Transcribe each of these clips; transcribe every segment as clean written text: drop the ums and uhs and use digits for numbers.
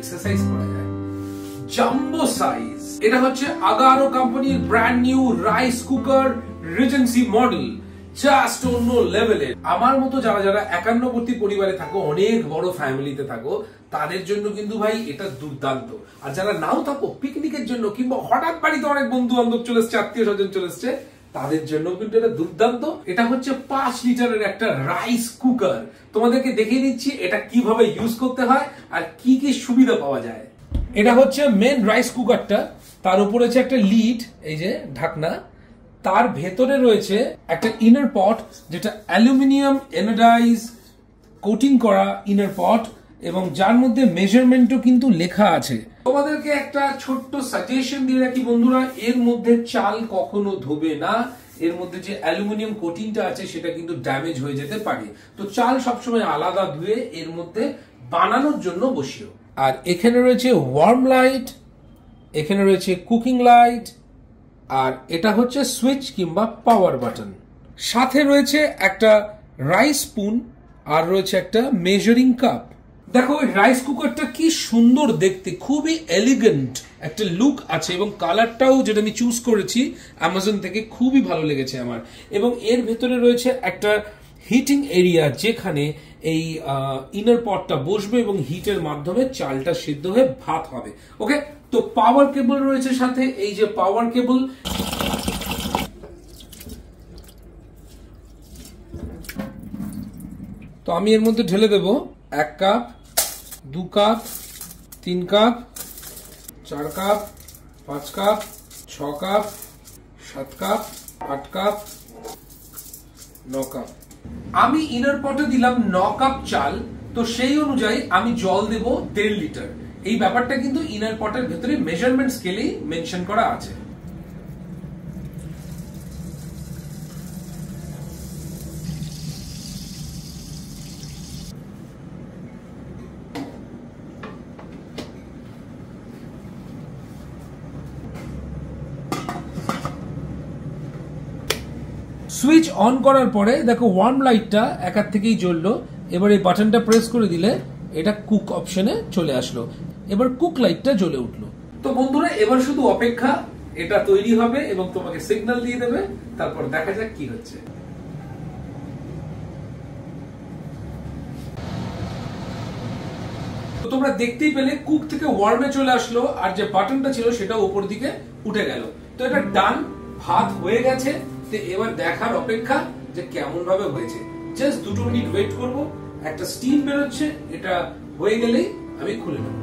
Exercise করা যায়। Jumbo size, এটা হচ্ছে আগারো কোম্পানির brand new rice cooker regency model, just অন্য লেভেলের। আমার মতো যারা যারা একান্নবর্তী পরিবারে থাকো, অনেক বড় ফ্যামিলিতে থাকো, তাদের জন্য কিন্তু ভাই এটা দুর্দান্ত। আর যারা নাও থাকো, পিকনিকের জন্য কিংবা হঠাৎ বাড়িতে অনেক বন্ধু বান্ধব চলে এসছে, আত্মীয় স্বজন চলে এসছে, তাদের জন্য কিন্তু এটা দুর্দান্ত। এটা হচ্ছে 5 লিটারের একটা রাইস কুকার। তোমাদেরকে দেখিয়ে দিচ্ছি এটা কিভাবে ইউজ করতে হয় আর কি কি সুবিধা পাওয়া যায়। এটা হচ্ছে মেন রাইস কুকারটা, তার উপরে আছে একটা লিড, এই যে ঢাকনা, তার ভেতরে রয়েছে একটা ইনার পট, যেটা অ্যালুমিনিয়াম এনোডাইজ কোটিং করা ইনার পট, এবং যার মধ্যে মেজারমেন্টও কিন্তু লেখা আছে। তোমাদেরকে একটা ছোট্ট সাজেশন দিয়ে রাখি বন্ধুরা, এর মধ্যে চাল কখনো ধোবে না। এর মধ্যে যে অ্যালুমিনিয়াম কোটিংটা আছে সেটা কিন্তু ড্যামেজ হয়ে যেতে পারে, তো চাল সবসময় আলাদা ধুয়ে এর মধ্যে বানানোর জন্য বসিও। আর এখানে রয়েছে ওয়ার্ম লাইট, এখানে রয়েছে কুকিং লাইট, আর এটা হচ্ছে সুইচ কিংবা পাওয়ার বাটন। সাথে রয়েছে একটা রাইস স্পুন, আর রয়েছে একটা মেজারিং কাপ। দেখো রাইস কুকারটা কি সুন্দর দেখতে, খুবই এলিগেন্ট একটা লুক আছে, এবং কালারটাও যেটা আমি চুজ করেছি অ্যামাজন থেকে খুবই ভালো লেগেছে আমার। এবং এর ভেতরে রয়েছে একটা হিটিং এরিয়া, যেখানে এই ইনার পটটা বসবে এবং হিটের মাধ্যমে চালটা সিদ্ধ হয়ে ভাত হবে। ওকে, তো পাওয়ার কেবল রয়েছে সাথে, এই যে পাওয়ার কেবল। তো আমি এর মধ্যে ঢেলে দেব 1 cup, 2 cup, 3 cup, 4 cup, 5 cup, 6 cup, 7 cup, 8 cup, 9 cup. আমি ইনার পটে দিলাম 9 কাপ চাল, তো সেই অনুযায়ী আমি জল দেব 1.5 লিটার। এই ব্যাপারটা কিন্তু ইনার পটের ভেতরে মেজারমেন্ট স্কেলেই মেনশন করা আছে। সুইচ অন করার পরে দেখো ওয়ার্ম লাইটটা একার থেকেই জ্বললো। এবার এই বাটনটা প্রেস করে দিলে এটা কুক অপশনে চলে আসলো, এবার কুক লাইটটা জ্বলে উঠলো। তো বন্ধুরা এবার শুধু অপেক্ষা, এটা তৈরি হবে এবং তোমাকে সিগন্যাল দিয়ে দেবে, তারপর দেখা যাক কি হচ্ছে। তো তোমরা দেখতেই পেলে কুক থেকে ওয়ার্মে চলে আসলো, আর যে বাটনটা ছিল সেটা উপর দিকে উঠে গেল। তো এটা ডান, ভাত হয়ে গেছে। এবার দেখার অপেক্ষা যে কেমন ভাবে হয়েছে। জাস্ট 2 মিনিট ওয়েট করব, একটা স্টিম বেরোচ্ছে, এটা হয়ে গেলেই আমি খুলে নেব।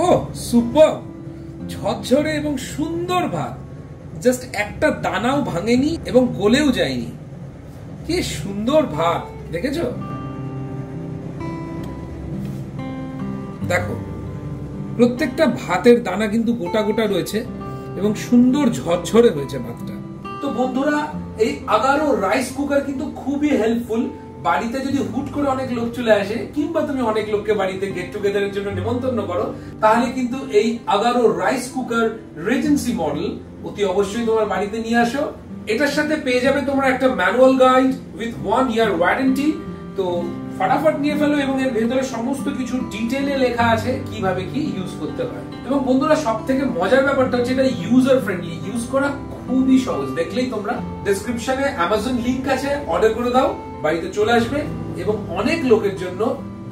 ও সুপার, ঝরঝরে এবং সুন্দর ভাত, জাস্ট একটা দানাও ভাঙেনি এবং গলেও যায়নি। কি সুন্দর ভাত, দেখেছো? দেখো প্রত্যেকটা ভাতের দানা কিন্তু গোটা গোটা রয়েছে এবং সুন্দর ঝরঝরে হয়েছে ভাতটা। তো বন্ধুরা এই আগারো রাইস কুকার কিন্তু খুবই হেল্পফুল। বাড়িতে যদি হুট করে অনেক লোক চলে আসে, কিংবা তুমি অনেক লোককে বাড়িতে গেট টুগেদারের জন্য নিমন্ত্রণ করো, তাহলে কিন্তু এই Agaro rice cooker regency model অতি অবশ্যই তোমার বাড়িতে নিয়ে আসো। এটার সাথে পেয়ে যাবে তোমরা একটা manual guide with 1 year warranty. তো ফটাফট নিয়ে ফেলো, এবং এর ভেতরে সমস্ত কিছু ডিটেইলে লেখা আছে কিভাবে কি ইউজ করতে হয়। এবং বন্ধুরা সবথেকে মজার ব্যাপারটা হচ্ছে এটা ইউজার ফ্রেন্ডলি, ইউজ করা খুবই সহজ। দেখলেই তোমরা ডেসক্রিপশনে অ্যামাজন লিংক আছে, অর্ডার করে দাও, বাড়িতে চলে আসবে এবং অনেক লোকের জন্য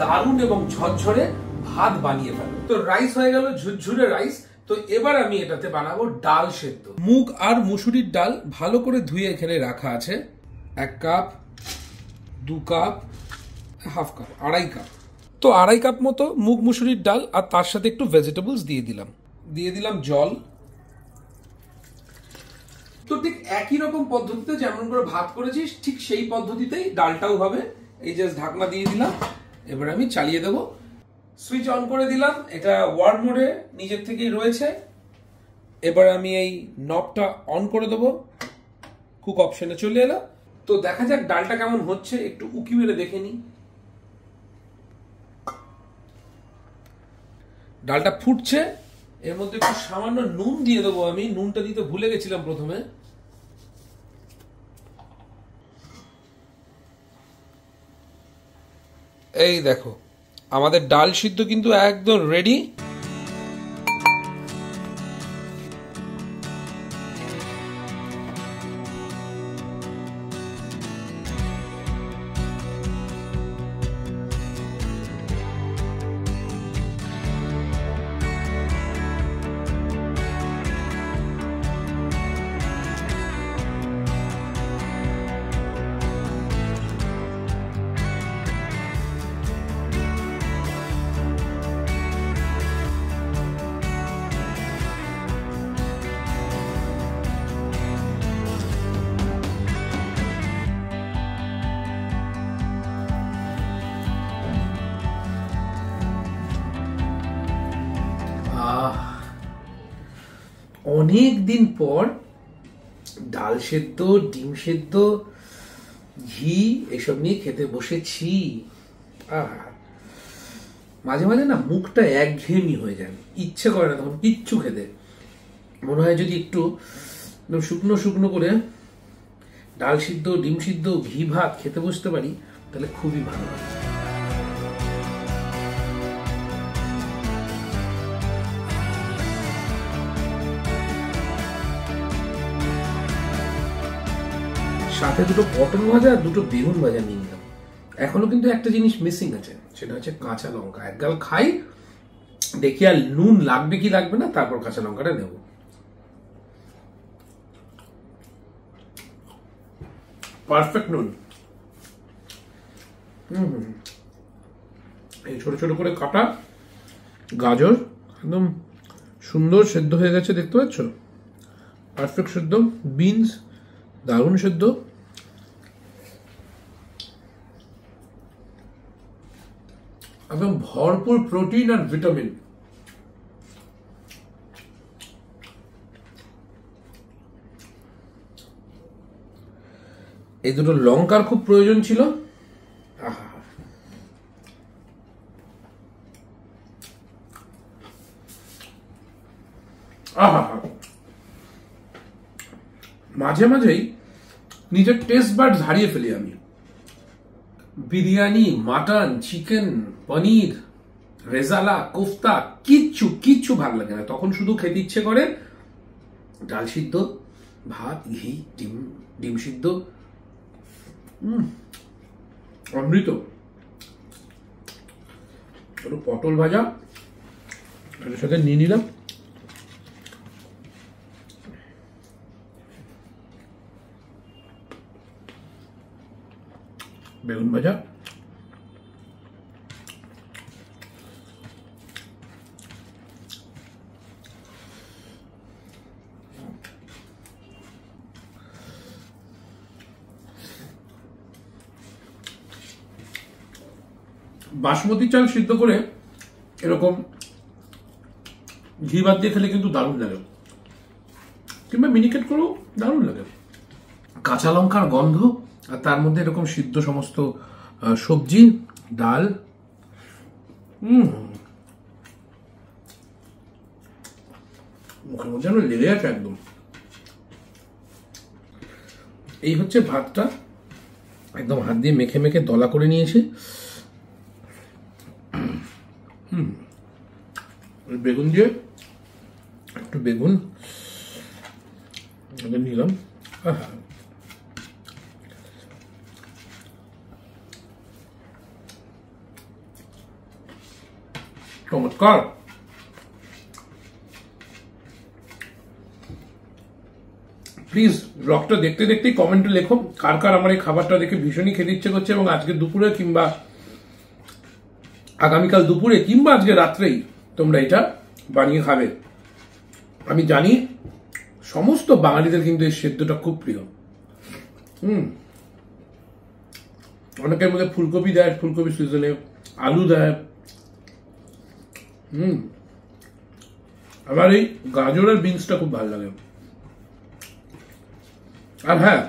দারুণ এবং ঝরঝরে ভাত বানিয়ে ফেলো। তো রাইস হয়ে গেল ঝুরঝুরে রাইস। তো এবার আমি এটাতে বানাবো ডাল সেদ্ধ। মুগ আর মুসুরির ডাল ভালো করে ধুয়ে এখানে রাখা আছে। 1 cup, 2 cup, half cup, 2.5 cup. তো 2.5 কাপ মতো মুগ মুসুরির ডাল, আর তার সাথে একটু ভেজিটেবলস দিয়ে দিলাম জল। তো ঠিক একই রকম পদ্ধতিতে যেমন করে ভাত করেছিস, ঠিক সেই পদ্ধতিতেই ডালটাও হবে। এই জাস্ট ঢাকনা দিয়ে দিলাম, এবার আমি চালিয়ে দেবো। সুইচ অন করে দিলাম, এটা ওয়ার্ম মোডে নিজের থেকেই রয়েছে। এবার আমি এই নবটা অন করে দেবো, কুক অপশনে চলে এলো। তো দেখা যাক ডালটা কেমন হচ্ছে, একটু উকি মেরে দেখে নি। ডালটা ফুটছে এর মধ্যে একটু সামান্য নুন দিয়ে দেবো আমি, নুনটা দিতে ভুলে গেছিলাম প্রথমে। এই দেখো আমাদের ডাল সিদ্ধ কিন্তু একদম রেডি। অনেক দিন পর ডাল সেদ্ধ, ডিম সেদ্ধ, ঘি এসব নিয়ে খেতে বসেছি। মাঝে মাঝে না মুখটা একঘেয়েমি হয়ে যায়, ইচ্ছে করে না তখন কিচ্ছু খেতে। মনে হয় যদি একটু শুকনো শুকনো করে ডাল সিদ্ধ, ডিম সিদ্ধ, ঘি ভাত খেতে বসতে পারি তাহলে খুবই ভালো হয়। সাথে দুটো পটল ভাজা আর দুটো বেগুন ভাজা নিয়ে নিলাম। এখনো কিন্তু একটা জিনিস মিসিং আছে, সেটা হচ্ছে কাঁচা লঙ্কা। এক গাল খাই, দেখি আর নুন লাগবে কি লাগবে না, তারপর কাঁচা লঙ্কাটা নেব। পারফেক্ট নুন। এই ছোট ছোট করে কাটা গাজর একদম সুন্দর সেদ্ধ হয়ে গেছে, দেখতে পাচ্ছ? পারফেক্ট সেদ্ধ। বিনস দারুণ সেদ্ধ। একদম ভরপুর প্রোটিন আর ভিটামিন। এই দুটো লঙ্কার খুব প্রয়োজন ছিল। মাঝে মাঝেই নিজের টেস্ট বাডস হারিয়ে ফেলি আমি। বিরিয়ানি, মাটন, চিকেন, পনির, রেজালা, কোফতা কিচ্ছু কিচ্ছু ভালো লাগে না। তখন শুধু খেতে ইচ্ছে করে ডাল সিদ্ধ, ভাত, ঘি, ডিম সিদ্ধ, অমৃত। পটল ভাজা এর সাথে নিয়ে নিলাম। বেগুন ভাজা। বাসমতি চাল সিদ্ধ করে এরকম ঘি ভাত দিয়ে খেলে কিন্তু দারুণ লাগে, কিংবা মিনিকেট করেও দারুণ লাগে। কাঁচা লঙ্কার গন্ধ আর তার মধ্যে এরকম সিদ্ধ সমস্ত সবজি, ডাল, মুখের মধ্যে যেন লেগে আছে একদম। এই হচ্ছে ভাতটা, একদম হাত দিয়ে মেখে মেখে দলা করে নিয়েছি। বেগুন দিয়ে একটু বেগুন নিলাম। চমৎকার। প্লিজ ব্লগটা দেখতে দেখতেই কমেন্টে লেখো কার কার আমার এই খাবারটা দেখে ভীষণই খেতে ইচ্ছে করছে, এবং আজকে দুপুরে কিংবা আগামীকাল দুপুরে কিংবা আজকে রাত্রেই তোমরা এটা বানিয়ে খাবে। আমি জানি সমস্ত বাঙালিদের কিন্তু এই সেদ্ধটা খুব প্রিয়। অনেকের মধ্যে ফুলকপি দেয়, ফুলকপি সিজনে আলু দেয়। আমার এই গাজর আর বিনসটা খুব ভালো লাগে। আর হ্যাঁ,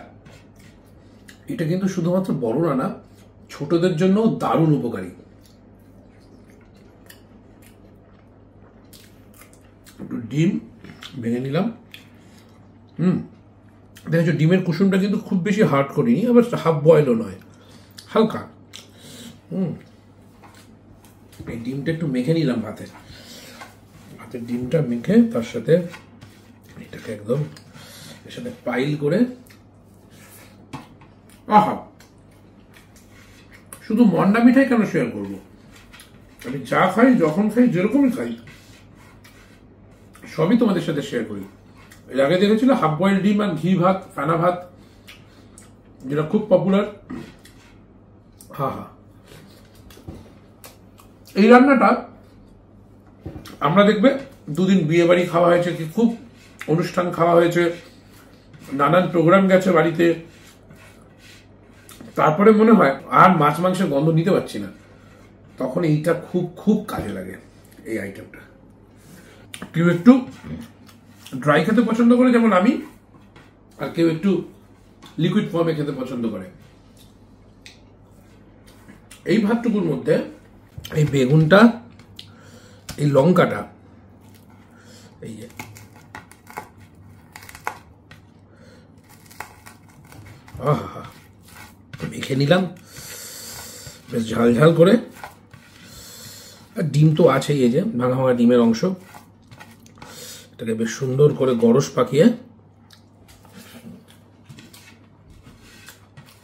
এটা কিন্তু শুধুমাত্র বড়রা না, ছোটদের জন্য দারুণ উপকারী। একটু ডিম ভেঙে নিলাম। দেখেছো ডিমের কুসুমটা কিন্তু খুব বেশি হার্ড করিনি, আবার হাফ বয়েলও নয়, হালকা। এই ডিমটা একটু মেখে নিলাম ভাতের ডিমটা মেখে তার সাথে এটাকে একদম এর সাথে পাইল করে, আহা, শুধু মন্ডা মিঠাই কেন শেয়ার করবো, আমি যা খাই যখন খাই যেরকমই খাই সবই তোমাদের সাথে শেয়ার করি। এর আগে দেখেছিল হাফ বয়েল ডিম আর ঘি ভাত, ফেনা ভাত, যেটা খুব পপুলার। এই রান্নাটা আমরা দেখবে দুদিন বিয়ে বাড়ি খাওয়া হয়েছে, কি খুব অনুষ্ঠান খাওয়া হয়েছে, নানান প্রোগ্রাম গেছে বাড়িতে, তারপরে মনে হয় আর মাছ মাংসের গন্ধ নিতে পারছি না, তখন এইটা খুব খুব কাজে লাগে এই আইটেমটা। কেউ একটু ড্রাই খেতে পছন্দ করে যেমন আমি, আর কেউ একটু লিকুইড ফর্মে খেতে পছন্দ করে। এই ভাতটুকুর মধ্যে এই বেগুনটা, এই লঙ্কাটা, এই যে মেখে নিলাম বেশ ঝাল ঝাল করে। আর ডিম তো আছেই, এই যে ভাঙা ভাঙা ডিমের অংশ, এটাকে বেশ সুন্দর করে গরস পাকিয়ে,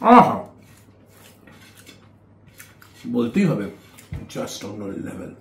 আহা, বলতেই হবে জাস্ট অন্য লেভেল।